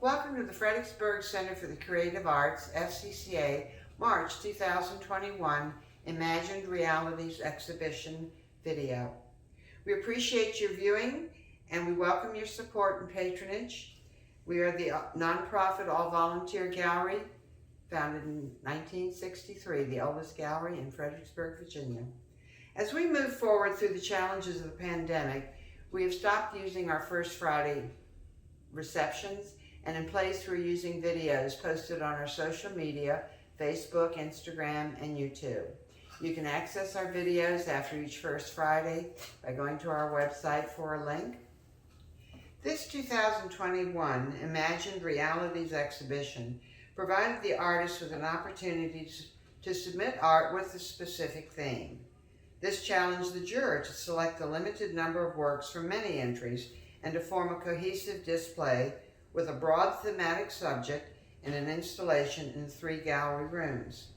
Welcome to the Fredericksburg Center for the Creative Arts, FCCA, March 2021 Imagined Realities Exhibition video. We appreciate your viewing and we welcome your support and patronage. We are the nonprofit all-volunteer gallery founded in 1963, the oldest gallery in Fredericksburg, Virginia. As we move forward through the challenges of the pandemic, we have stopped using our First Friday receptions, and in place we're using videos posted on our social media, Facebook, Instagram, and YouTube. You can access our videos after each First Friday by going to our website for a link. This 2021 Imagined Realities exhibition provided the artists with an opportunity to submit art with a specific theme. This challenged the juror to select a limited number of works from many entries and to form a cohesive display with a broad thematic subject in an installation in 3 gallery rooms.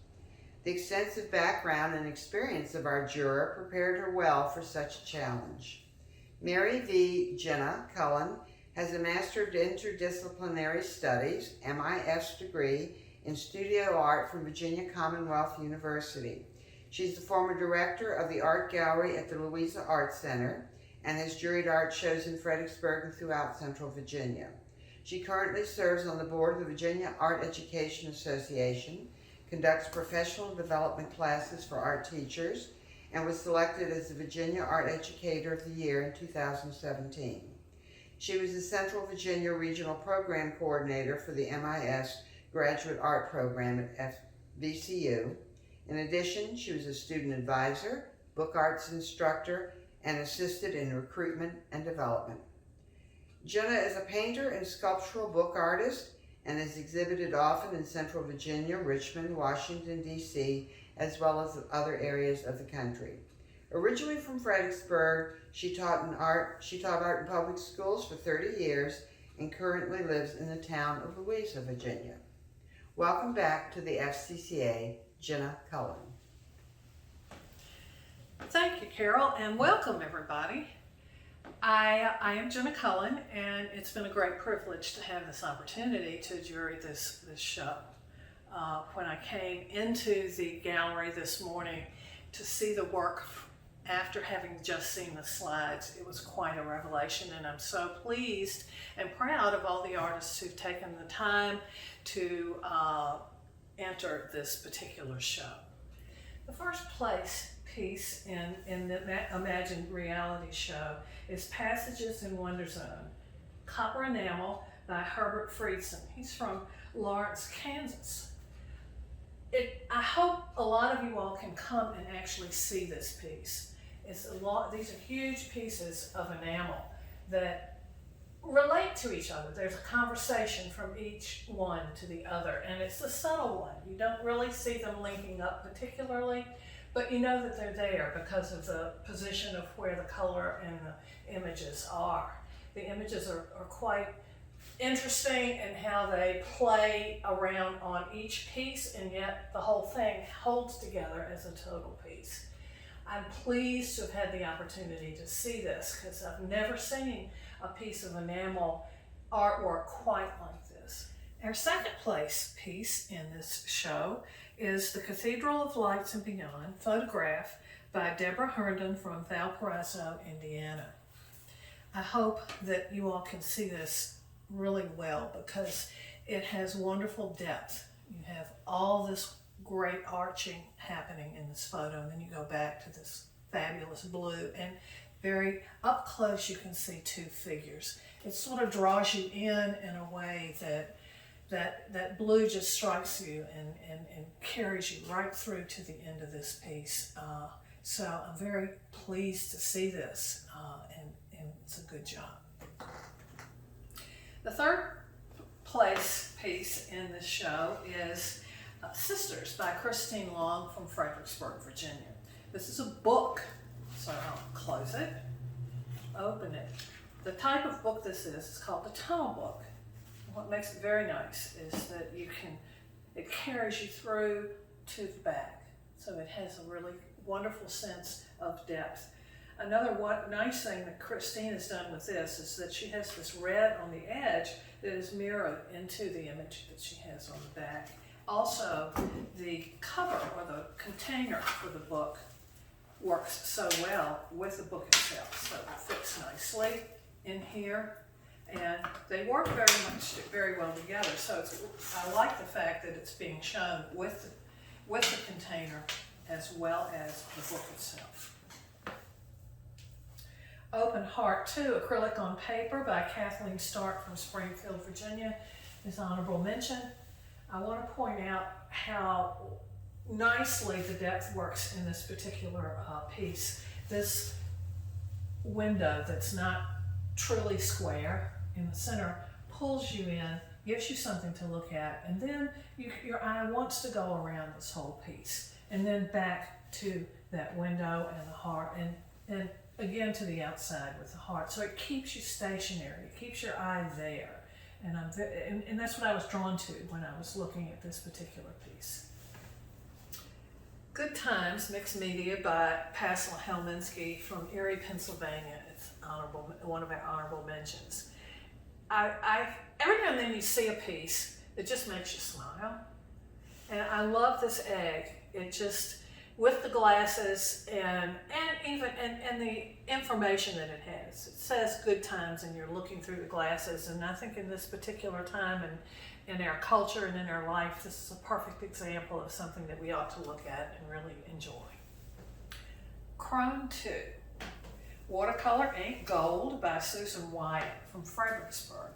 The extensive background and experience of our juror prepared her well for such a challenge. Mary V. Ginna, Cullen, has a Master of Interdisciplinary Studies, MIS degree, in Studio Art from Virginia Commonwealth University. She's the former director of the Art Gallery at the Louisa Art Center and has juried art shows in Fredericksburg and throughout Central Virginia. She currently serves on the board of the Virginia Art Education Association, conducts professional development classes for art teachers, and was selected as the Virginia Art Educator of the Year in 2017. She was the Central Virginia Regional Program Coordinator for the MIS Graduate Art Program at VCU. In addition, she was a student advisor, book arts instructor, and assisted in recruitment and development. Ginna is a painter and sculptural book artist and is exhibited often in Central Virginia, Richmond, Washington, D.C., as well as other areas of the country. Originally from Fredericksburg, she taught art in public schools for 30 years and currently lives in the town of Louisa, Virginia. Welcome back to the FCCA, Ginna Cullen. Thank you, Carol, and welcome everybody. I am Ginna Cullen, and it's been a great privilege to have this opportunity to jury this show. When I came into the gallery this morning to see the work after having just seen the slides, it was quite a revelation, and I'm so pleased and proud of all the artists who've taken the time to enter this particular show. The first place piece in the Imagined Reality show is Passages in Wonderzone, Copper Enamel by Herbert Friedson. He's from Lawrence, Kansas. I hope a lot of you all can come and actually see this piece. These are huge pieces of enamel that relate to each other. There's a conversation from each one to the other, and it's a subtle one. You don't really see them linking up particularly, but you know that they're there because of the position of where the color and the images are. The images are quite interesting in how they play around on each piece, and yet the whole thing holds together as a total piece. I'm pleased to have had the opportunity to see this because I've never seen a piece of enamel artwork quite like this. Our second place piece in this show is The Cathedral of Lights and Beyond, photograph by Deborah Herndon from Valparaiso, Indiana. I hope that you all can see this really well because it has wonderful depth. You have all this great arching happening in this photo, and then you go back to this fabulous blue, and very up close you can see 2 figures. It sort of draws you in a way that blue just strikes you and carries you right through to the end of this piece. So I'm very pleased to see this, and it's a good job. The third place piece in this show is Sisters by Christine Long from Fredericksburg, Virginia. This is a book, so I'll close it, open it. The type of book this is called the tunnel book. What makes it very nice is that it carries you through to the back. So it has a really wonderful sense of depth. Another nice thing that Christine has done with this is that she has this red on the edge that is mirrored into the image that she has on the back. Also, the cover or the container for the book works so well with the book itself. So it fits nicely in here, and they work very well together. So I like the fact that it's being shown with the container as well as the book itself. Open Heart 2, acrylic on paper by Kathleen Stark from Springfield, Virginia, is honorable mention. I want to point out how nicely the depth works in this particular piece. This window that's not truly square in the center pulls you in, gives you something to look at, and then your eye wants to go around this whole piece and then back to that window and the heart and again to the outside with the heart. So it keeps you stationary, it keeps your eye there. And that's what I was drawn to when I was looking at this particular piece. Good Times, Mixed Media by Passle Helminski from Erie, Pennsylvania. It's one of our honorable mentions. Every now and then you see a piece that just makes you smile. And I love this egg. It just, with the glasses and the information that it has. It says Good Times and you're looking through the glasses, and I think in this particular time and in our culture and in our life, this is a perfect example of something that we ought to look at and really enjoy. Crone 2, Watercolor Ink Gold by Susan Wyatt from Fredericksburg.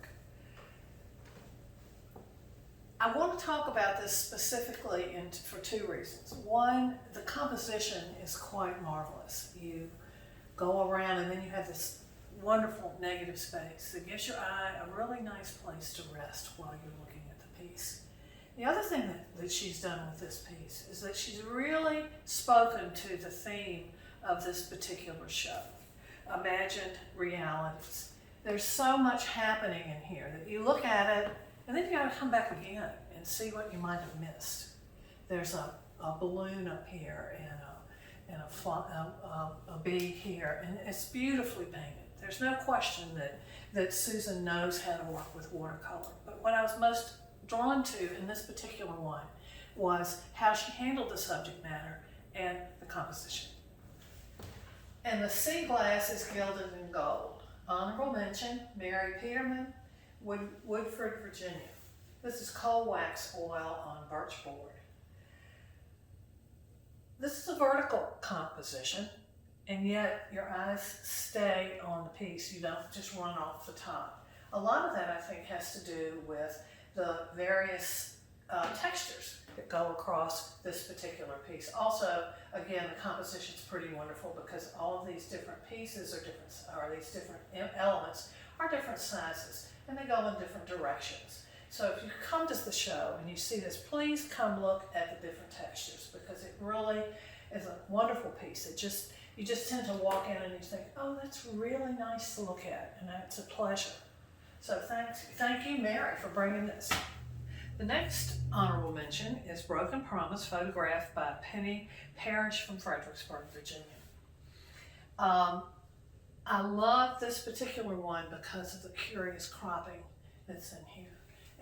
I want to talk about this specifically for two reasons. One, the composition is quite marvelous. You go around and then you have this wonderful negative space that gives your eye a really nice place to rest while you're looking at the piece. The other thing that she's done with this piece is that she's really spoken to the theme of this particular show, imagined realities. There's so much happening in here that you look at it and then you gotta come back again and see what you might have missed. There's a balloon up here and a bee here, and it's beautifully painted. There's no question that Susan knows how to work with watercolor. But what I was most drawn to in this particular one was how she handled the subject matter and the composition. And the sea glass is gilded in gold. Honorable mention, Mary Peterman, Woodford, Virginia. This is coal wax oil on birch board. This is a vertical composition, and yet your eyes stay on the piece. You don't just run off the top. A lot of that, I think, has to do with the various textures that go across this particular piece. Also, again, the composition's pretty wonderful because all of these different pieces these different elements are different sizes, and they go in different directions. So if you come to the show and you see this, please come look at the different textures because it really is a wonderful piece. You just tend to walk in and you think, oh, that's really nice to look at, and it's a pleasure. So thank you, Mary, for bringing this. The next honorable mention is Broken Promise, photographed by Penny Parrish from Fredericksburg, Virginia. I love this particular one because of the curious cropping that's in here.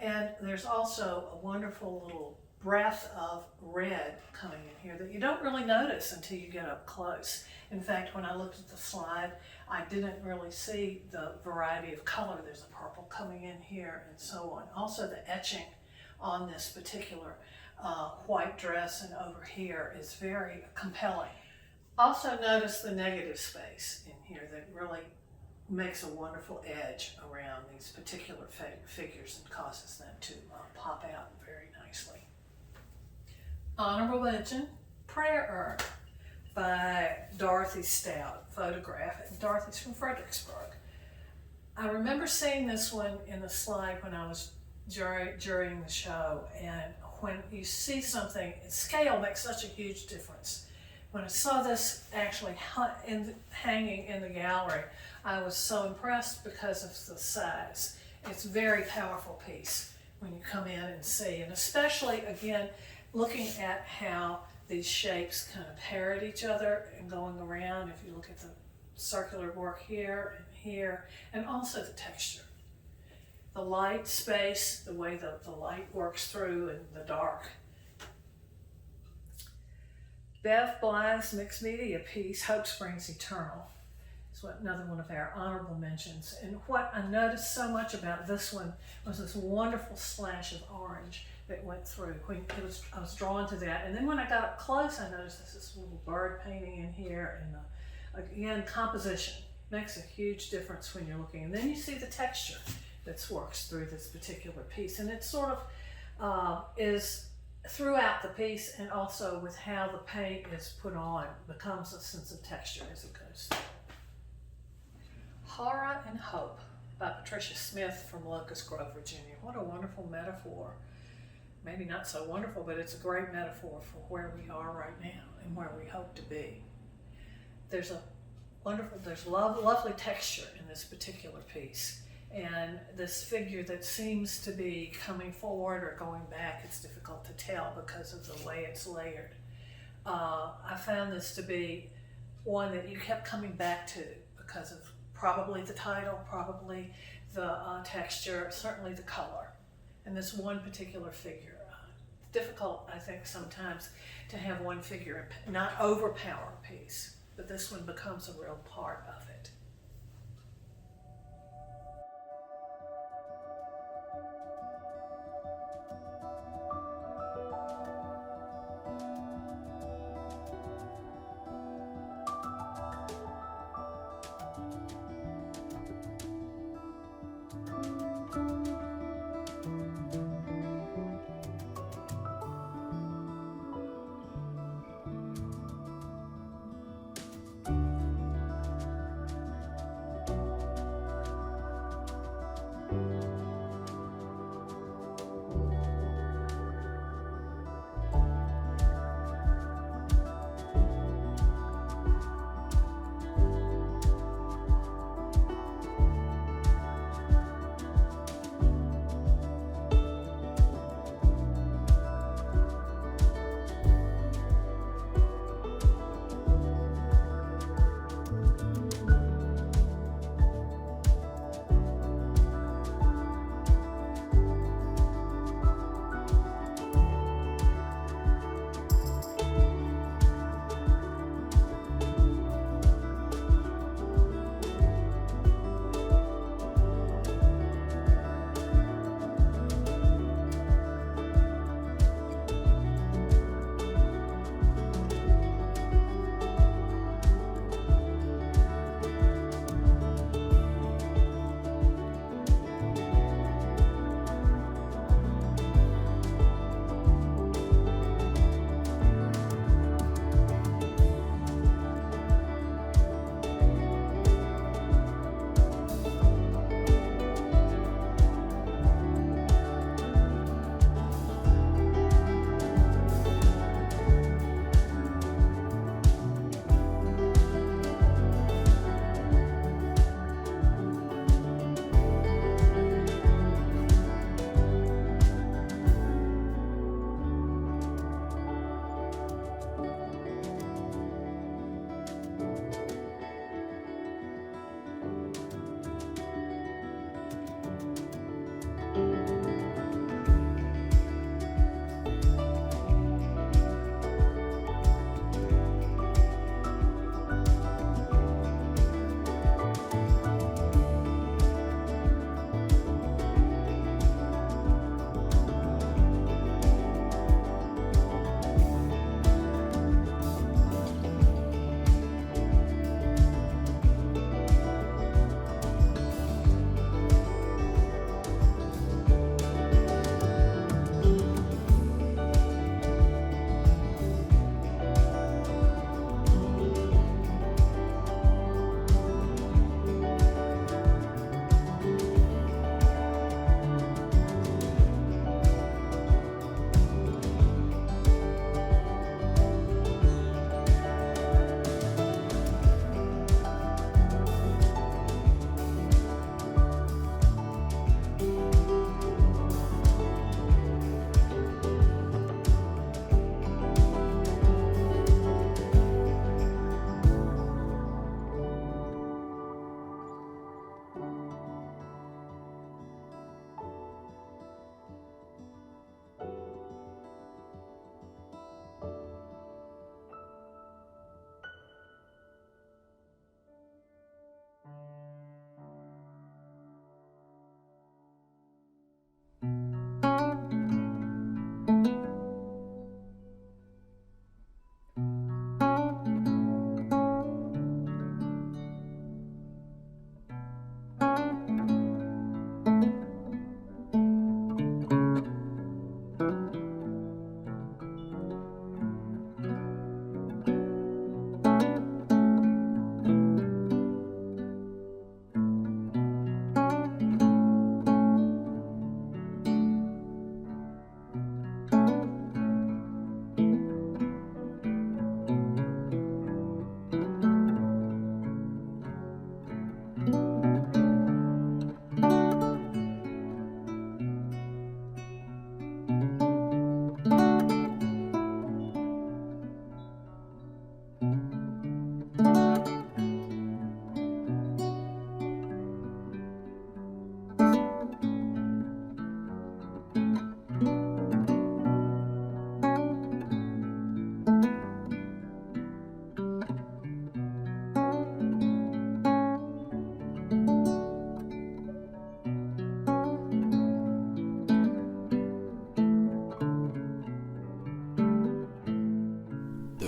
And there's also a wonderful little breath of red coming in here that you don't really notice until you get up close. In fact, when I looked at the slide, I didn't really see the variety of color. There's a purple coming in here and so on. Also, the etching on this particular white dress and over here is very compelling. Also notice the negative space in here that really makes a wonderful edge around these particular figures and causes them to pop out very nicely. Honorable mention, Prayer Urn by Dorothy Stout, photograph. Dorothy's from Fredericksburg. I remember seeing this one in the slide when I was during the show, and when you see something, scale makes such a huge difference. When I saw this actually hanging in the gallery, I was so impressed because of the size. It's a very powerful piece when you come in and see, and especially, again, looking at how these shapes kind of parrot each other and going around. If you look at the circular work here, and also the texture. the light space, the way the light works through in the dark. Bev Bley's mixed media piece, Hope Springs Eternal, is another one of our honorable mentions. And what I noticed so much about this one was this wonderful slash of orange that went through. I was drawn to that. And then when I got up close, I noticed this little bird painting in here. And again, composition makes a huge difference when you're looking. And then you see the texture that works through this particular piece. And it sort of is throughout the piece, and also with how the paint is put on, becomes a sense of texture as it goes through. Horror and Hope by Patricia Smith from Locust Grove, Virginia. What a wonderful metaphor. Maybe not so wonderful, but it's a great metaphor for where we are right now and where we hope to be. There's lovely texture in this particular piece. And this figure that seems to be coming forward or going back, it's difficult to tell because of the way it's layered. I found this to be one that you kept coming back to because of probably the title, probably the texture, certainly the color. And this one particular figure. Difficult, I think, sometimes to have one figure not overpower a piece, but this one becomes a real part of it.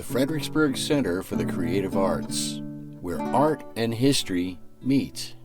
the Fredericksburg Center for the Creative Arts, where art and history meet.